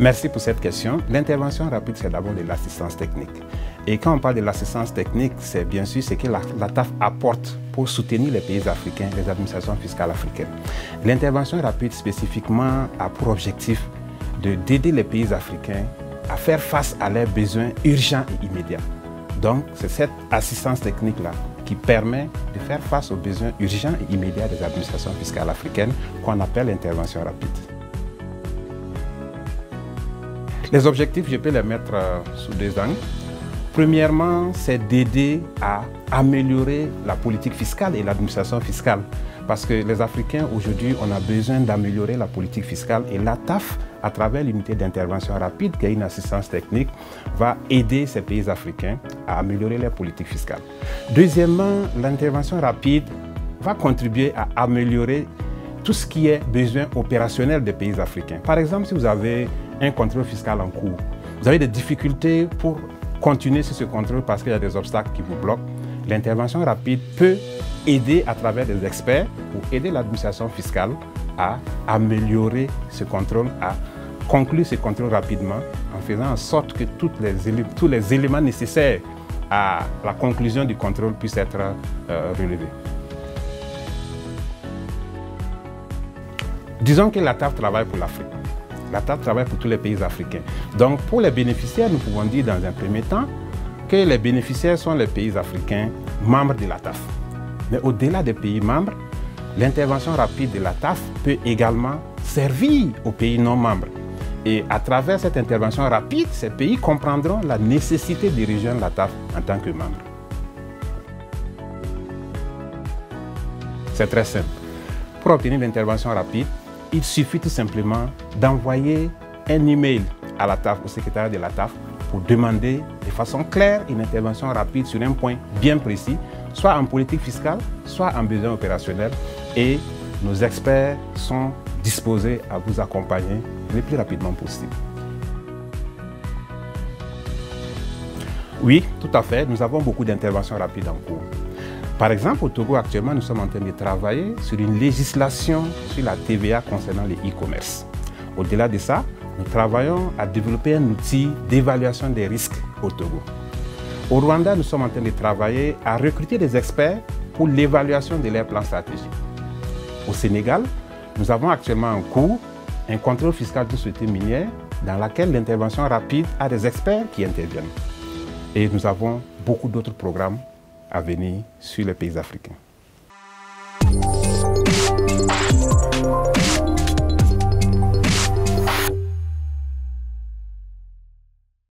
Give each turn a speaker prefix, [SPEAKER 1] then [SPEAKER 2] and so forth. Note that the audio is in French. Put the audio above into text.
[SPEAKER 1] Merci pour cette question. L'intervention rapide, c'est d'abord de l'assistance technique. Et quand on parle de l'assistance technique, c'est bien sûr ce que la TAF apporte pour soutenir les pays africains, les administrations fiscales africaines. L'intervention rapide spécifiquement a pour objectif d'aider les pays africains à faire face à leurs besoins urgents et immédiats. Donc, c'est cette assistance technique-là qui permet de faire face aux besoins urgents et immédiats des administrations fiscales africaines qu'on appelle l'intervention rapide. Les objectifs, je peux les mettre sous deux angles. Premièrement, c'est d'aider à améliorer la politique fiscale et l'administration fiscale. Parce que les Africains, aujourd'hui, on a besoin d'améliorer la politique fiscale et la TAF, à travers l'unité d'intervention rapide, qui est une assistance technique, va aider ces pays africains à améliorer leur politique fiscale. Deuxièmement, l'intervention rapide va contribuer à améliorer tout ce qui est besoin opérationnel des pays africains. Par exemple, si vous avez un contrôle fiscal en cours, vous avez des difficultés pour continuer sur ce contrôle parce qu'il y a des obstacles qui vous bloquent, l'intervention rapide peut aider à travers des experts pour aider l'administration fiscale à améliorer ce contrôle, à conclure ce contrôle rapidement en faisant en sorte que tous les éléments nécessaires à la conclusion du contrôle puissent être relevés. Disons que la TAF travaille pour l'Afrique. La TAF travaille pour tous les pays africains. Donc pour les bénéficiaires, nous pouvons dire dans un premier temps que les bénéficiaires sont les pays africains membres de la TAF. Mais au-delà des pays membres, l'intervention rapide de la TAF peut également servir aux pays non membres. Et à travers cette intervention rapide, ces pays comprendront la nécessité de rejoindre la TAF en tant que membres. C'est très simple. Pour obtenir l'intervention rapide, il suffit tout simplement d'envoyer un email à la TAF, au secrétariat de la TAF, pour demander de façon claire une intervention rapide sur un point bien précis, soit en politique fiscale, soit en besoin opérationnel. Et nos experts sont disposés à vous accompagner le plus rapidement possible. Oui, tout à fait, nous avons beaucoup d'interventions rapides en cours. Par exemple, au Togo, actuellement, nous sommes en train de travailler sur une législation sur la TVA concernant les e-commerce. Au-delà de ça, nous travaillons à développer un outil d'évaluation des risques au Togo. Au Rwanda, nous sommes en train de travailler à recruter des experts pour l'évaluation de leurs plans stratégiques. Au Sénégal, nous avons actuellement en cours un contrôle fiscal d'une société minière dans laquelle l'intervention rapide a des experts qui interviennent. Et nous avons beaucoup d'autres programmes à venir sur les pays africains.